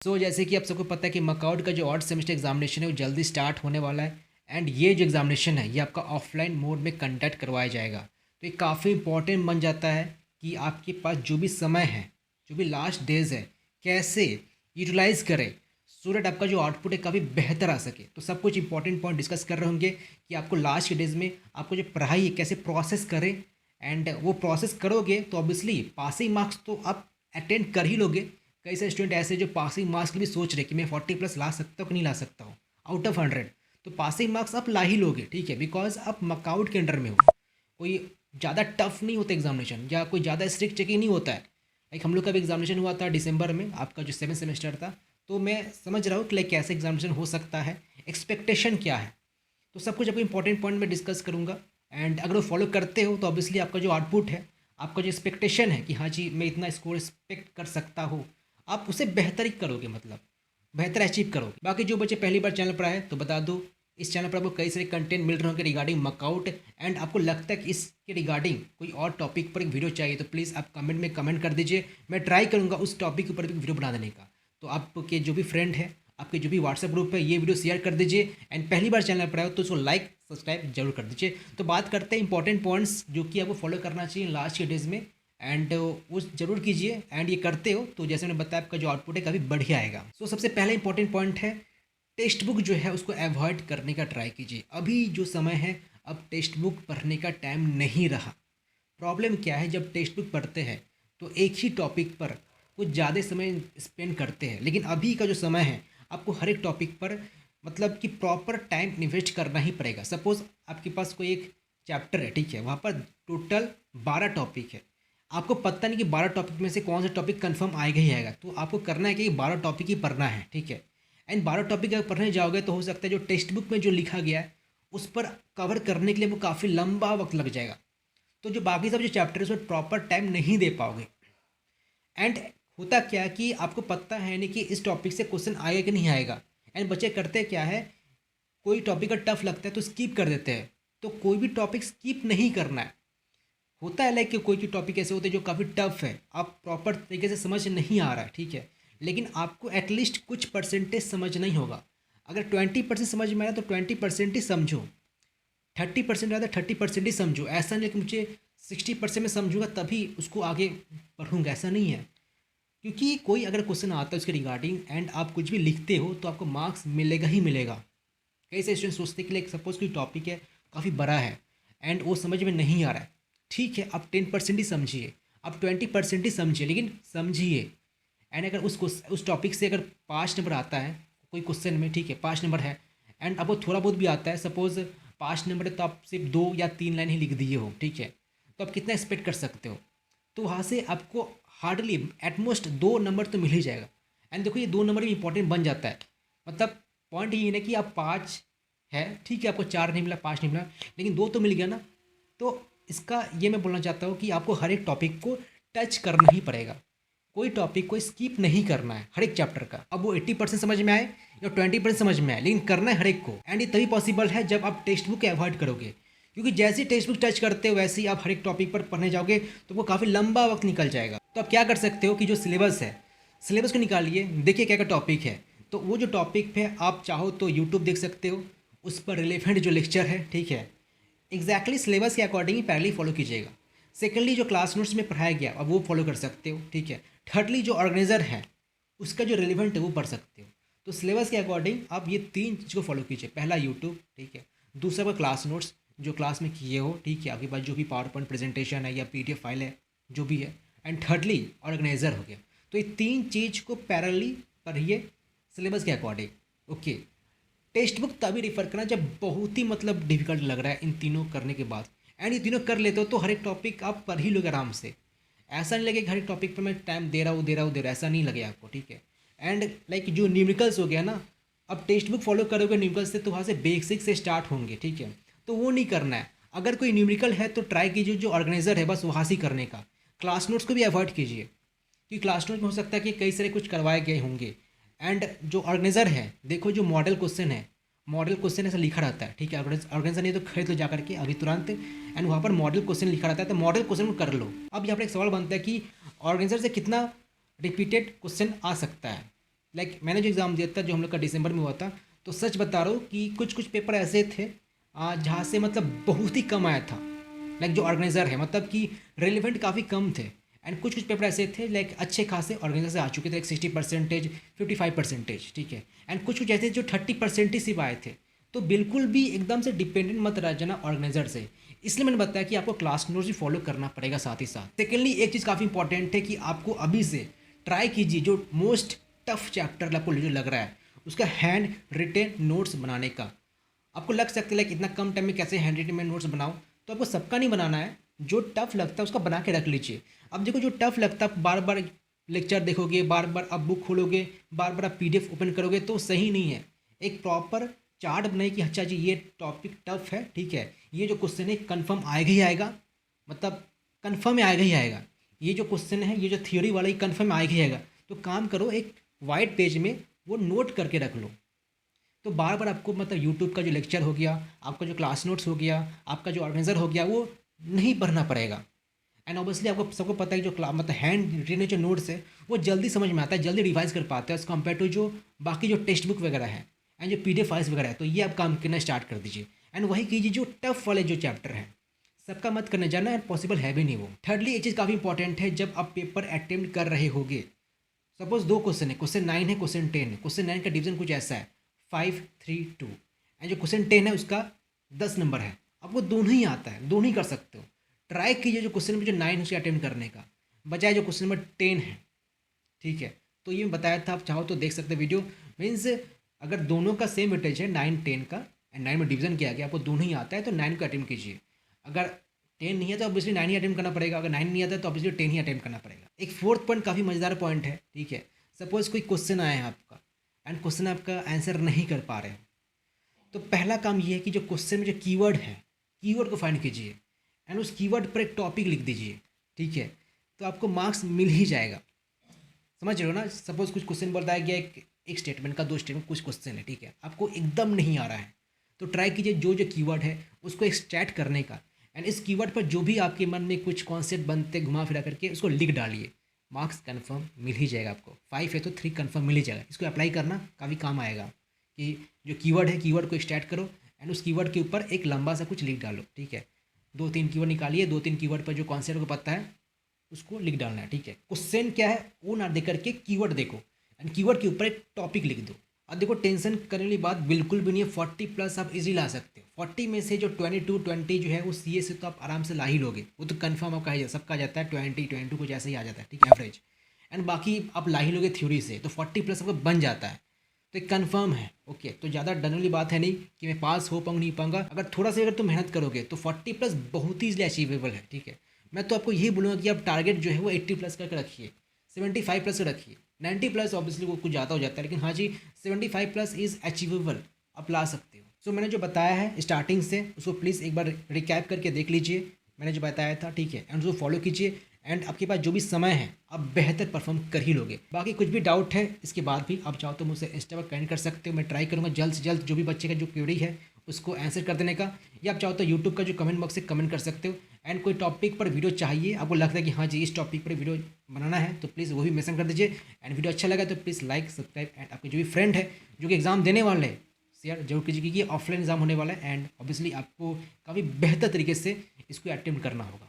जैसे कि आप सबको पता है कि मकआउट का जो ऑड सेमेस्टर एग्जामिनेशन है वो जल्दी स्टार्ट होने वाला है। एंड ये जो एग्जामिनेशन है ये आपका ऑफलाइन मोड में कंडक्ट करवाया जाएगा। तो ये काफ़ी इंपॉर्टेंट बन जाता है कि आपके पास जो भी समय है, जो भी लास्ट डेज है, कैसे यूटिलाइज करें सो दैट आपका जो आउटपुट है काफ़ी बेहतर आ सके। तो सब कुछ इंपॉर्टेंट पॉइंट डिस्कस कर रहे होंगे कि आपको लास्ट के डेज में आपको जो पढ़ाई है कैसे प्रोसेस करें। एंड वो प्रोसेस करोगे तो ऑब्वियसली पासिंग मार्क्स तो आप अटेंड कर ही लोगे। कई सारे स्टूडेंट ऐसे जो पासिंग मार्क्स के लिए सोच रहे कि मैं 40+ ला सकता हूँ कि नहीं ला सकता हूँ आउट ऑफ 100। तो पासिंग मार्क्स आप ला ही लोगे, ठीक है, बिकॉज आप मकआउट के अंडर में हो। कोई ज़्यादा टफ नहीं होता एग्जामिनेशन या कोई ज़्यादा स्ट्रिक्ट चेकिंग नहीं होता है। लाइक हम लोग का भी एग्जामिनेशन हुआ था दिसंबर में, आपका जो 7th सेमेस्टर था। तो मैं समझ रहा हूँ कि लाइक कैसे एग्जामिनेशन हो सकता है, एक्सपेक्टेशन क्या है। तो सब कुछ आपको इंपॉर्टेंट पॉइंट में डिस्कस करूँगा। एंड अगर वो फॉलो करते हो तो ऑब्वियसली आपका जो आउटपुट है, आपका जो एक्सपेक्टेशन है कि हाँ जी मैं इतना स्कोर एक्सपेक्ट कर सकता हूँ, आप उसे बेहतर ही करोगे, मतलब बेहतर अचीव करोगे। बाकी जो बच्चे पहली बार चैनल पर आए तो बता दो, इस चैनल पर आपको कई सारे कंटेंट मिल रहे होंगे रिगार्डिंग मकआउट। एंड आपको लगता है कि इसके रिगार्डिंग कोई और टॉपिक पर एक वीडियो चाहिए तो प्लीज़ आप कमेंट में कमेंट कर दीजिए। मैं ट्राई करूँगा उस टॉपिक के ऊपर भी वीडियो बना देने का। तो आपके जो भी फ्रेंड है, आपके जो भी व्हाट्सएप ग्रुप है, ये वीडियो शेयर कर दीजिए। एंड पहली बार चैनल पर आए तो उसको लाइक सब्सक्राइब जरूर कर दीजिए। तो बात करते हैं इंपॉर्टेंट पॉइंट्स जो कि आपको फॉलो करना चाहिए लास्ट के डेज में। एंड वो ज़रूर कीजिए। एंड ये करते हो तो जैसे मैंने बताया आपका जो आउटपुट है काफ़ी बढ़िया आएगा। सबसे पहला इंपॉर्टेंट पॉइंट है, टेक्स्ट बुक जो है उसको अवॉइड करने का ट्राई कीजिए। अभी जो समय है, अब टेक्स्ट बुक पढ़ने का टाइम नहीं रहा। प्रॉब्लम क्या है, जब टेक्स्ट बुक पढ़ते हैं तो एक ही टॉपिक पर कुछ ज़्यादा समय स्पेंड करते हैं। लेकिन अभी का जो समय है, आपको हर एक टॉपिक पर मतलब कि प्रॉपर टाइम इन्वेस्ट करना ही पड़ेगा। सपोज़ आपके पास कोई एक चैप्टर है, ठीक है, वहाँ पर टोटल 12 टॉपिक है। आपको पता नहीं कि 12 टॉपिक में से कौन सा टॉपिक कंफर्म आएगा ही आएगा। तो आपको करना है कि 12 टॉपिक ही पढ़ना है, ठीक है। एंड 12 टॉपिक अगर पढ़ने जाओगे तो हो सकता है जो टेक्स्ट बुक में जो लिखा गया है उस पर कवर करने के लिए वो काफ़ी लंबा वक्त लग जाएगा। तो जो बाकी सब जो चैप्टर है उसमें प्रॉपर टाइम नहीं दे पाओगे। एंड होता क्या है कि आपको पता है नहीं कि इस टॉपिक से क्वेश्चन आएगा कि नहीं आएगा। एंड बच्चे करते क्या है, कोई टॉपिक का टफ लगता है तो स्किप कर देते हैं। तो कोई भी टॉपिक स्किप नहीं करना है। होता है लाइक कि कोई कोई टॉपिक ऐसे होते हैं जो काफ़ी टफ है, आप प्रॉपर तरीके से समझ नहीं आ रहा है, ठीक है, लेकिन आपको एटलीस्ट कुछ परसेंटेज समझना ही होगा। अगर 20% समझ में आया तो 20% ही समझो, 30% आया तो 30% ही समझो। ऐसा नहीं कि मुझे 60% में समझूंगा तभी उसको आगे पढ़ूंगा, ऐसा नहीं है। क्योंकि कोई अगर क्वेश्चन आता है उसके रिगार्डिंग एंड आप कुछ भी लिखते हो तो आपको मार्क्स मिलेगा ही मिलेगा। कई सारे स्टूडेंट सोचते कि लाइक सपोज कोई टॉपिक है काफ़ी बड़ा है एंड वो समझ में नहीं आ रहा है, ठीक है, आप 10% ही समझिए, आप 20% ही समझिए, लेकिन समझिए। एंड अगर उस टॉपिक से अगर 5 नंबर आता है कोई क्वेश्चन में, ठीक है, 5 नंबर है, एंड आपको थोड़ा बहुत भी आता है, सपोज 5 नंबर है तो आप सिर्फ 2 या 3 लाइन ही लिख दिए हो, ठीक है, तो आप कितना एक्सपेक्ट कर सकते हो। तो वहाँ से आपको हार्डली एटमोस्ट 2 नंबर तो मिल ही जाएगा। एंड देखो ये 2 नंबर भी इंपॉर्टेंट बन जाता है। मतलब पॉइंट ये है कि आप 5 है, ठीक है, आपको 4 नहीं मिला, 5 नहीं मिला, लेकिन 2 तो मिल गया ना। तो इसका ये मैं बोलना चाहता हूँ कि आपको हर एक टॉपिक को टच करना ही पड़ेगा। कोई टॉपिक को स्किप नहीं करना है हर एक चैप्टर का। अब वो 80% समझ में आए या 20% समझ में आए, लेकिन करना है हर एक को। एंड ये तभी पॉसिबल है जब आप टेक्स्ट बुक अवॉइड करोगे। क्योंकि जैसे ही टेक्स्ट बुक टच करते हो वैसे ही आप हर एक टॉपिक पर पढ़ने जाओगे तो वो काफ़ी लंबा वक्त निकल जाएगा। तो आप क्या कर सकते हो कि जो सिलेबस है, सिलेबस को निकालिए, देखिए क्या क्या टॉपिक है। तो वो जो टॉपिक पे आप चाहो तो यूट्यूब देख सकते हो, उस पर रिलेवेंट जो लेक्चर है, ठीक है, एग्जैक्टली सिलेबस के अकॉर्डिंग ही पहले ही फॉलो कीजिएगा। सेकेंडली जो क्लास नोट्स में पढ़ाया गया अब वो फॉलो कर सकते हो, ठीक है। थर्डली जो ऑर्गेनाइजर है उसका जो रिलेवेंट है वो पढ़ सकते हो। तो सिलेबस के अकॉर्डिंग आप ये 3 चीज़ को फॉलो कीजिए। पहला यूट्यूब, ठीक है, दूसरा का क्लास नोट्स जो क्लास में किए हो, ठीक है, आपके पास जो भी पावर पॉइंट प्रेजेंटेशन है या PDF फाइल है जो भी है, एंड थर्डली ऑर्गेनाइजर हो गया। तो ये 3 चीज़ को पैरेलली पढ़िए सिलेबस के अकॉर्डिंग, ओके। टेक्स्ट बुक तभी रिफ़र करना जब बहुत ही मतलब डिफिकल्ट लग रहा है इन तीनों करने के बाद। एंड ये तीनों कर लेते हो तो हर एक टॉपिक आप पढ़ ही लोगे आराम से। ऐसा नहीं लगे कि हर एक टॉपिक पर मैं टाइम दे रहा हूँ दे रहा हूँ दे रहा हूँ, ऐसा नहीं लगे आपको, ठीक है। एंड लाइक जो न्यूमेरिकल्स हो गया ना, अब टेक्स्ट बुक फॉलो करोगे न्यूमेरिकल्स से तो वहाँ से बेसिक से स्टार्ट होंगे, ठीक है, तो वो नहीं करना है। अगर कोई न्यूमेरिकल है तो ट्राई कीजिए जो ऑर्गेनाइजर है बस वहाँ से ही करने का। क्लास नोट्स को भी अवॉइड कीजिए क्योंकि क्लास नोट्स में हो सकता है कि कई सारे कुछ करवाए गए होंगे। एंड जो ऑर्गेनाइजर है, देखो जो मॉडल क्वेश्चन है, मॉडल क्वेश्चन ऐसा लिखा रहता है, ठीक है, ऑर्गेनाइजर नहीं तो खरीद लो जा करके अभी तुरंत। एंड वहाँ पर मॉडल क्वेश्चन लिखा रहता है तो मॉडल क्वेश्चन को कर लो। अब यहाँ पर एक सवाल बनता है कि ऑर्गेनाइजर से कितना रिपीटेड क्वेश्चन आ सकता है। मैंने जो एग्ज़ाम दिया था जो हम लोग का दिसंबर में हुआ था, तो सच बता रहा हूँ कि कुछ कुछ पेपर ऐसे थे जहाँ से मतलब बहुत ही कम आया था। जो ऑर्गेनाइज़र है मतलब कि रेलिवेंट काफ़ी कम थे। एंड कुछ कुछ पेपर ऐसे थे अच्छे खासे ऑर्गेनाइजर से आ चुके थे, 60%, 55%, ठीक है। एंड कुछ कुछ ऐसे जो 30% ही सिर्फ आए थे। तो बिल्कुल भी एकदम से डिपेंडेंट मत रह जाना ऑर्गेनाइजर से। इसलिए मैंने बताया कि आपको क्लास नोट्स भी फॉलो करना पड़ेगा साथ ही साथ। सेकेंडली एक चीज़ काफ़ी इंपॉर्टेंट है कि आपको अभी से ट्राई कीजिए जो मोस्ट टफ चैप्टर आपको जो लग रहा है उसका हैंड रिटेन नोट्स बनाने का। आपको लग सकता है इतना कम टाइम में कैसे हैंड रिटेन में नोट्स बनाओ, तो आपको सबका नहीं बनाना है, जो टफ लगता है उसका बना के रख लीजिए। अब देखो जो टफ लगता है बार बार लेक्चर देखोगे, बार बार आप बुक खोलोगे, बार बार आप पीडीएफ ओपन करोगे तो सही नहीं है। एक प्रॉपर चार्ट बनाइए कि अच्छा जी ये टॉपिक टफ है, ठीक है, ये जो क्वेश्चन है कन्फर्म आएगा ही आएगा, मतलब कन्फर्म आएगा ही आएगा। ये जो क्वेश्चन है ये जो थ्योरी वाला ये कन्फर्म आएगा ही आएगा। तो काम करो एक वाइट पेज में वो नोट करके रख लो। तो बार बार आपको मतलब यूट्यूब का जो लेक्चर हो गया, आपका जो क्लास नोट्स हो गया, आपका जो ऑर्गेनाइजर हो गया, वो नहीं पढ़ना पड़ेगा। एंड ऑब्वियसली आपको सबको पता है जो मतलब हैंड रिटेन जो नोट्स है वो जल्दी समझ में आता है, जल्दी रिवाइज कर पाते हैं एज़ कम्पेयर टू जो बाकी जो टेक्स्ट बुक वगैरह है एंड जो पीडीएफ फाइल्स वगैरह है। तो ये आप काम करना स्टार्ट कर दीजिए एंड वही कीजिए जो टफ वाले जो चैप्टर है, सबका मत करने जाना है, पॉसिबल है भी नहीं वो। थर्डली एक चीज़ काफ़ी इंपॉर्टेंट है, जब आप पेपर अटेम्प्ट कर रहे होगे, सपोज दो क्वेश्चन है, क्वेश्चन 9 है, क्वेश्चन 10 है। क्वेश्चन 9 का डिवीजन कुछ ऐसा है 5, 3, 2 एंड जो क्वेश्चन 10 है उसका 10 नंबर है। आपको दोनों ही आता है, दोनों ही कर सकते हो। ट्राई कीजिए जो क्वेश्चन नंबर जो 9 है उसके अटेम्प्ट करने का, बजाय जो क्वेश्चन नंबर 10 है, ठीक है। तो ये बताया था, आप चाहो तो देख सकते वीडियो। मीन्स अगर दोनों का सेम वेटेज है 9, 10 का एंड 9 में डिवीजन किया गया, आपको दोनों ही आता है तो 9 को अटेम्प्ट कीजिए। अगर 10 नहीं है तो ऑब्वियसली 9 ही अटेम्प्ट करना पड़ेगा, अगर 9 नहीं आता तो ऑब्वियसली 10 ही अटेम्प्ट करना पड़ेगा। एक फोर्थ पॉइंट काफ़ी मज़ेदार पॉइंट है, ठीक है। सपोज कोई क्वेश्चन आया है आपका एंड क्वेश्चन आपका आंसर नहीं कर पा रहे हैं, तो पहला काम ये है कि जो क्वेश्चन में जो कीवर्ड है, कीवर्ड को फाइंड कीजिए एंड उस कीवर्ड पर एक टॉपिक लिख दीजिए, ठीक है। तो आपको मार्क्स मिल ही जाएगा, समझ रहे हो ना। सपोज कुछ क्वेश्चन बताया गया, एक स्टेटमेंट का 2 स्टेटमेंट कुछ क्वेश्चन है, ठीक है, आपको एकदम नहीं आ रहा है, तो ट्राई कीजिए जो जो कीवर्ड है उसको एक्सट्रैक्ट करने का एंड इस कीवर्ड पर जो भी आपके मन में कुछ कॉन्सेप्ट बनते घुमा फिरा करके उसको लिख डालिए। मार्क्स कन्फर्म मिल ही जाएगा आपको। 5 है तो 3 कन्फर्म मिल ही जाएगा। इसको अप्लाई करना काफ़ी काम आएगा कि जो कीवर्ड है कीवर्ड को एक्सट्रैक्ट करो एंड उस कीवर्ड के ऊपर एक लंबा सा कुछ लिख डालो, ठीक है। 2-3 कीवर्ड निकालिए, 2-3 कीवर्ड पर जो कॉन्सेप्ट को पता है उसको लिख डालना है, ठीक है। क्वेश्चन क्या है वो ना देख करके कीवर्ड देखो एंड कीवर्ड के ऊपर एक टॉपिक लिख दो। अब देखो टेंशन करने वाली बात बिल्कुल भी नहीं है, 40+ आप इजी ला सकते हो। 40 में से जो 22-20 जो है वो सीए से तो आप आराम से ला ही लोगे, वो तो कन्फर्म आपका सबका जाता है, 20-22 कुछ ऐसे ही आ जाता है, ठीक है, एवरेज। एंड बाकी आप ला ही लोगे थ्योरी से, तो 40+ आपका बन जाता है, तो एक कन्फर्म है। ओके, तो ज़्यादा डरने वाली बात है नहीं कि मैं पास हो पाऊँगा नहीं पाऊँगा। अगर थोड़ा सा अगर तुम मेहनत करोगे तो 40+ बहुत ही ईजिली अचीवेबल है, ठीक है। मैं तो आपको यही बोलूँगा कि आप टारगेट जो है वो 80+ करके रखिए, 75+ का रखिए। 90+ ऑब्वियसली वो कुछ ज़्यादा हो जाता है, लेकिन हाँ जी 75+ इज़ अचीवेबल, आप ला सकते हो। सो मैंने जो बताया है स्टार्टिंग से उसको प्लीज़ एक बार रिकैप करके देख लीजिए, मैंने जो बताया था, ठीक है, एंड उसको फॉलो कीजिए एंड आपके पास जो भी समय है आप बेहतर परफॉर्म कर ही लोगे। बाकी कुछ भी डाउट है इसके बाद भी आप चाहो तो मुझसे इंस्टा पर कमेंट कर सकते हो, मैं ट्राई करूँगा जल्द से जल्द जो भी बच्चे का जो क्वेरी है उसको आंसर कर देने का, या आप चाहो तो यूट्यूब का जो कमेंट बॉक्स से कमेंट कर सकते हो। एंड कोई टॉपिक पर वीडियो चाहिए, आपको लगता है कि हाँ जी इस टॉपिक पर वीडियो बनाना है, तो प्लीज़ वो भी मेंशन कर दीजिए। एंड वीडियो अच्छा लगा तो प्लीज़ लाइक सब्सक्राइब एंड आपके जो भी फ्रेंड है जो कि एग्ज़ाम देने वाले हैं शेयर जरूर कीजिए, क्योंकि ऑफलाइन एग्जाम होने वाला है एंड ऑब्वियसली आपको काफ़ी बेहतर तरीके से इसको अटेम्प्ट करना होगा।